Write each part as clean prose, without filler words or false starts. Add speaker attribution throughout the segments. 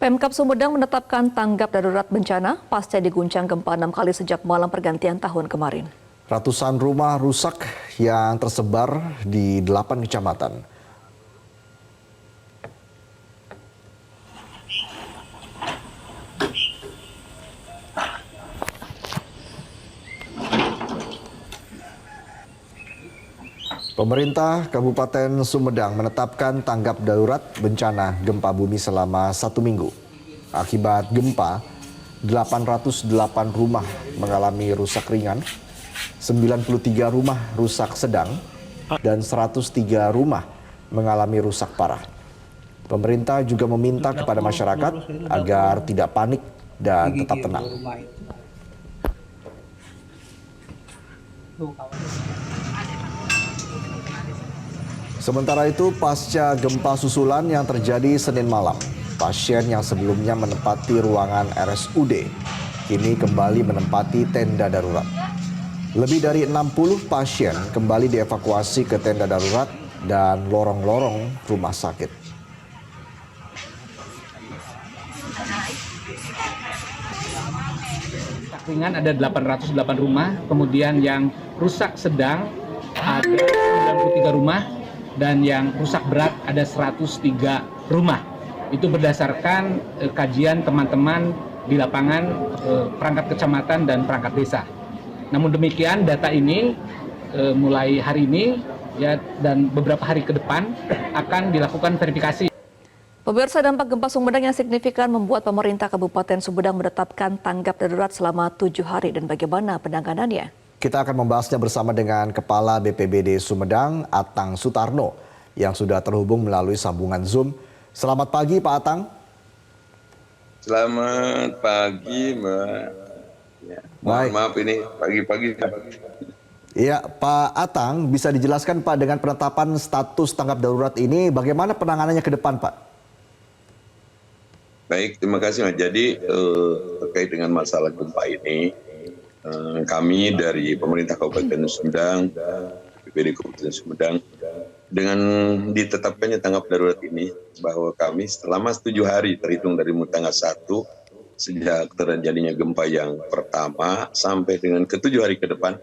Speaker 1: Pemkab Sumedang menetapkan tanggap darurat bencana pasca diguncang gempa 6 kali sejak malam pergantian tahun kemarin.
Speaker 2: Ratusan rumah rusak yang tersebar di 8 kecamatan. Pemerintah Kabupaten Sumedang menetapkan tanggap darurat bencana gempa bumi selama 1 minggu. Akibat gempa, 808 rumah mengalami rusak ringan, 93 rumah rusak sedang, dan 103 rumah mengalami rusak parah. Pemerintah juga meminta kepada masyarakat agar tidak panik dan tetap tenang. Sementara itu, pasca gempa susulan yang terjadi Senin malam, pasien yang sebelumnya menempati ruangan RSUD kini kembali menempati tenda darurat. Lebih dari 60 pasien kembali dievakuasi ke tenda darurat dan lorong-lorong rumah sakit.
Speaker 3: Ringan ada 808 rumah, kemudian yang rusak sedang ada 93 rumah, dan yang rusak berat ada 103 rumah. Itu berdasarkan kajian teman-teman di lapangan, perangkat kecamatan dan perangkat desa. Namun demikian data ini mulai hari ini ya dan beberapa hari ke depan akan dilakukan verifikasi.
Speaker 1: Pemirsa, dampak gempa Sumedang yang signifikan membuat pemerintah Kabupaten Sumedang menetapkan tanggap darurat selama 7 hari dan bagaimana penanganannya.
Speaker 2: Kita akan membahasnya bersama dengan Kepala BPBD Sumedang, Atang Sutarno, yang sudah terhubung melalui sambungan Zoom. Selamat pagi, Pak Atang.
Speaker 4: Selamat pagi, Mbak. Ya, maaf ini pagi-pagi.
Speaker 2: Iya, Pak Atang, bisa dijelaskan Pak dengan penetapan status tanggap darurat ini, bagaimana penanganannya ke depan, Pak?
Speaker 4: Baik, terima kasih, Mas. Jadi terkait dengan masalah gempa ini, kami dari pemerintah Kabupaten Sumedang, BPBD Kabupaten Sumedang, dengan ditetapkannya tanggap darurat ini, bahwa kami selama 7 hari terhitung dari tanggal 1 sejak terjadinya gempa yang pertama sampai dengan ke-7 hari ke depan,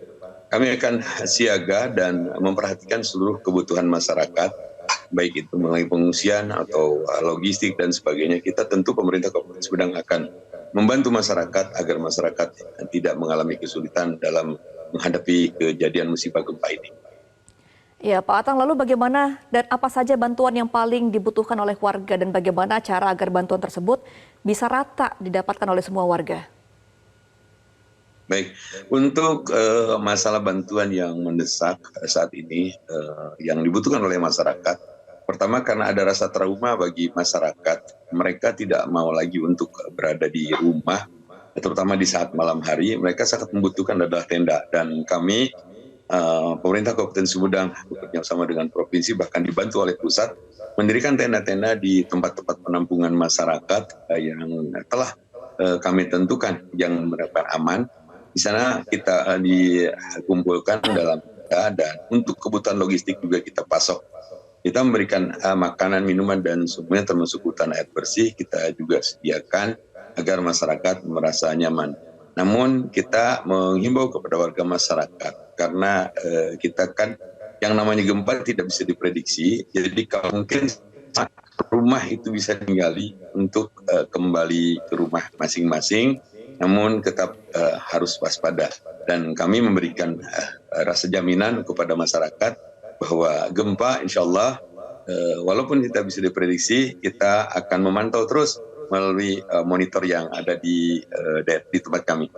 Speaker 4: kami akan siaga dan memperhatikan seluruh kebutuhan masyarakat, baik itu mengenai pengungsian atau logistik dan sebagainya. Kita tentu pemerintah Kabupaten Sumedang akan membantu masyarakat agar masyarakat tidak mengalami kesulitan dalam menghadapi kejadian musibah gempa ini.
Speaker 1: Ya, Pak Atang, lalu bagaimana dan apa saja bantuan yang paling dibutuhkan oleh warga dan bagaimana cara agar bantuan tersebut bisa rata didapatkan oleh semua warga?
Speaker 4: Baik, untuk masalah bantuan yang mendesak saat ini yang dibutuhkan oleh masyarakat, pertama karena ada rasa trauma bagi masyarakat, mereka tidak mau lagi untuk berada di rumah, terutama di saat malam hari, mereka sangat membutuhkan adalah tenda. Dan kami, pemerintah Kabupaten Sumedang bekerja sama dengan provinsi, bahkan dibantu oleh pusat, mendirikan tenda-tenda di tempat-tempat penampungan masyarakat yang telah kami tentukan yang benar-benar aman. Di sana kita dikumpulkan dalam tenda, dan untuk kebutuhan logistik juga kita pasok. Kita memberikan makanan, minuman, dan semuanya termasuk kebutuhan air bersih, kita juga sediakan agar masyarakat merasa nyaman. Namun kita menghimbau kepada warga masyarakat, karena kita kan yang namanya gempa tidak bisa diprediksi, jadi kalau mungkin rumah itu bisa tinggali untuk kembali ke rumah masing-masing, namun tetap harus waspada. Dan kami memberikan rasa jaminan kepada masyarakat bahwa gempa insya Allah walaupun tidak bisa diprediksi, kita akan memantau terus melalui monitor yang ada di tempat kami.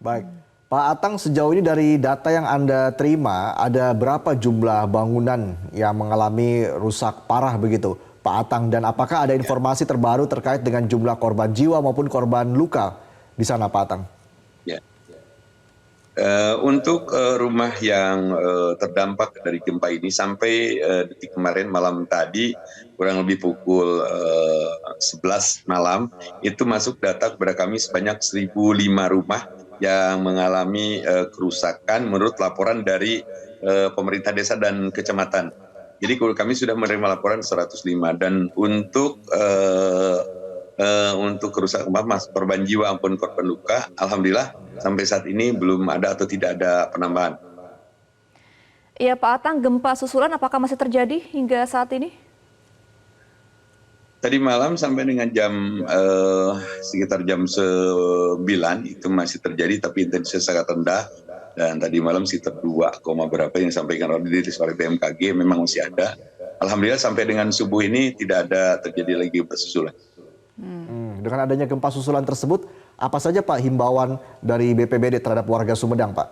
Speaker 2: Baik, Pak Atang, sejauh ini dari data yang Anda terima, ada berapa jumlah bangunan yang mengalami rusak parah begitu, Pak Atang? Dan apakah ada informasi terbaru terkait dengan jumlah korban jiwa maupun korban luka di sana, Pak Atang?
Speaker 4: Ya. Untuk rumah yang terdampak dari gempa ini sampai detik kemarin malam tadi kurang lebih pukul 11 malam itu masuk data kepada kami sebanyak 1.005 rumah yang mengalami kerusakan menurut laporan dari pemerintah desa dan kecamatan. Jadi kami sudah menerima laporan 105, dan untuk untuk kerusakan korban jiwa maupun korban luka, alhamdulillah sampai saat ini belum ada atau tidak ada penambahan.
Speaker 1: Iya Pak Atang, gempa susulan apakah masih terjadi hingga saat ini?
Speaker 4: Tadi malam sampai dengan sekitar jam 9 itu masih terjadi, tapi intensitas sangat rendah. Dan tadi malam sekitar 2, berapa yang disampaikan oleh BMKG memang masih ada. Alhamdulillah sampai dengan subuh ini tidak ada terjadi lagi gempa susulan.
Speaker 2: Dengan adanya gempa susulan tersebut, apa saja Pak himbauan dari BPBD terhadap warga Sumedang, Pak?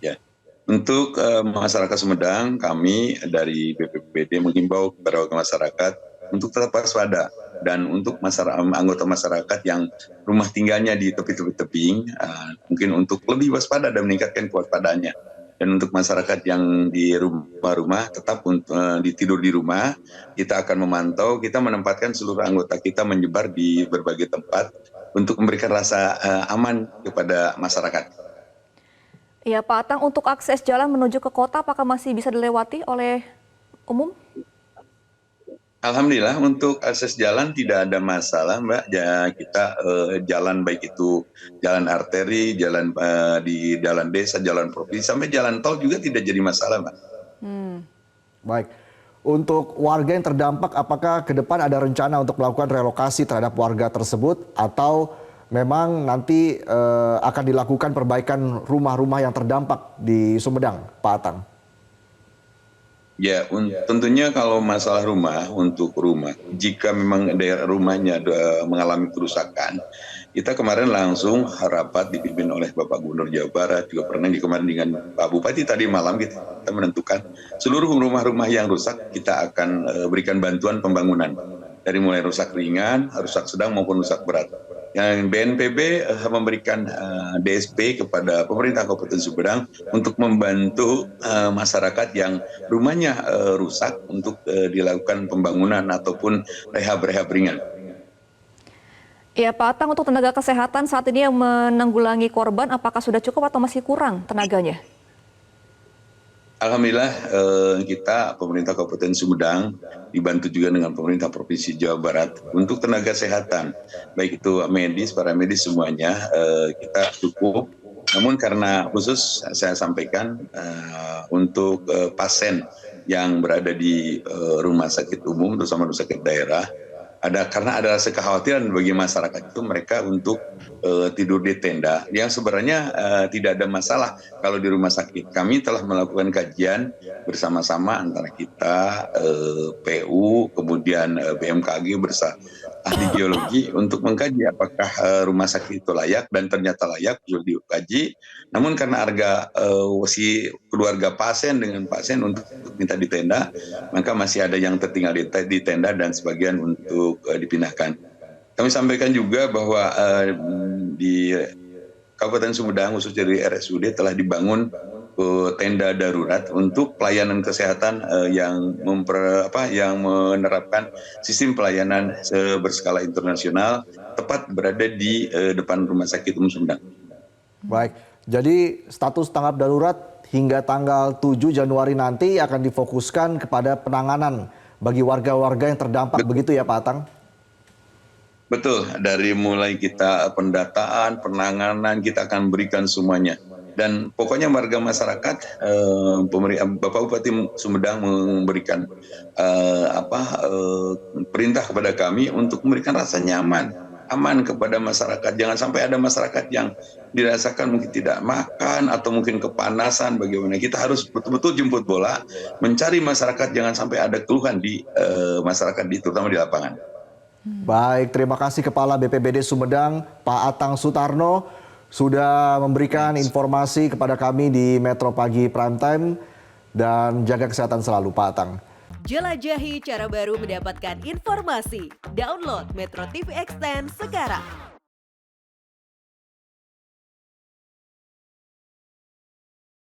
Speaker 4: Ya, untuk masyarakat Sumedang, kami dari BPBD menghimbau kepada warga masyarakat untuk tetap waspada, dan untuk anggota masyarakat yang rumah tinggalnya di tepi-tepi tebing, mungkin untuk lebih waspada dan meningkatkan kewaspadaannya. Dan untuk masyarakat yang di rumah-rumah tetap tidur di rumah, kita akan memantau, kita menempatkan seluruh anggota kita menyebar di berbagai tempat untuk memberikan rasa aman kepada masyarakat.
Speaker 1: Iya Pak Atang, untuk akses jalan menuju ke kota apakah masih bisa dilewati oleh umum?
Speaker 4: Alhamdulillah untuk akses jalan tidak ada masalah, Mbak. Ya, kita jalan baik itu jalan arteri, jalan di jalan desa, jalan provinsi, sampai jalan tol juga tidak jadi masalah, Mbak.
Speaker 2: Baik. Untuk warga yang terdampak, apakah ke depan ada rencana untuk melakukan relokasi terhadap warga tersebut, atau memang nanti akan dilakukan perbaikan rumah-rumah yang terdampak di Sumedang, Pak Atang?
Speaker 4: Ya, tentunya kalau masalah untuk rumah, jika memang daerah rumahnya mengalami kerusakan, kita kemarin langsung rapat dipimpin oleh Bapak Gubernur Jawa Barat, juga pernah kemarin dengan Pak Bupati tadi malam kita menentukan seluruh rumah-rumah yang rusak kita akan berikan bantuan pembangunan. Dari mulai rusak ringan, rusak sedang maupun rusak berat. Yang BNPB memberikan DSP kepada pemerintah Kabupaten Sumedang untuk membantu masyarakat yang rumahnya rusak untuk dilakukan pembangunan ataupun rehab ringan.
Speaker 1: Ya Pak Atang, untuk tenaga kesehatan saat ini yang menanggulangi korban apakah sudah cukup atau masih kurang tenaganya?
Speaker 4: Alhamdulillah kita pemerintah Kabupaten Sumedang dibantu juga dengan pemerintah Provinsi Jawa Barat untuk tenaga kesehatan, baik itu medis, para medis semuanya kita cukup. Namun karena khusus saya sampaikan untuk pasien yang berada di rumah sakit umum terutama rumah sakit daerah, karena ada rasa kekhawatiran bagi masyarakat itu mereka untuk tidur di tenda, yang sebenarnya tidak ada masalah kalau di rumah sakit. Kami telah melakukan kajian bersama-sama antara kita, PU, kemudian BMKG bersama ahli geologi untuk mengkaji apakah rumah sakit itu layak, dan ternyata layak, sudah dikaji. Namun karena harga si keluarga pasien dengan pasien untuk minta di tenda, maka masih ada yang tertinggal di tenda dan sebagian untuk dipindahkan. Kami sampaikan juga bahwa di Kabupaten Sumedang khususnya di RSUD telah dibangun tenda darurat untuk pelayanan kesehatan yang menerapkan sistem pelayanan berskala internasional tepat berada di depan Rumah Sakit Umum Sumedang.
Speaker 2: Baik, jadi status tanggap darurat hingga tanggal 7 Januari nanti akan difokuskan kepada penanganan bagi warga-warga yang terdampak, begitu ya Pak Atang?
Speaker 4: Betul, dari mulai kita pendataan, penanganan, kita akan berikan semuanya. Dan pokoknya warga masyarakat, Bapak Bupati Sumedang memberikan perintah kepada kami untuk memberikan rasa aman kepada masyarakat. Jangan sampai ada masyarakat yang dirasakan mungkin tidak makan atau mungkin kepanasan. Bagaimana kita harus betul-betul jemput bola, mencari masyarakat, jangan sampai ada keluhan di masyarakat, terutama di lapangan.
Speaker 2: Baik, terima kasih Kepala BPBD Sumedang, Pak Atang Sutarno, sudah memberikan informasi kepada kami di Metro Pagi Prime Time, dan jaga kesehatan selalu Pak Atang.
Speaker 5: Jelajahi cara baru mendapatkan informasi. Download Metro TV Extend sekarang.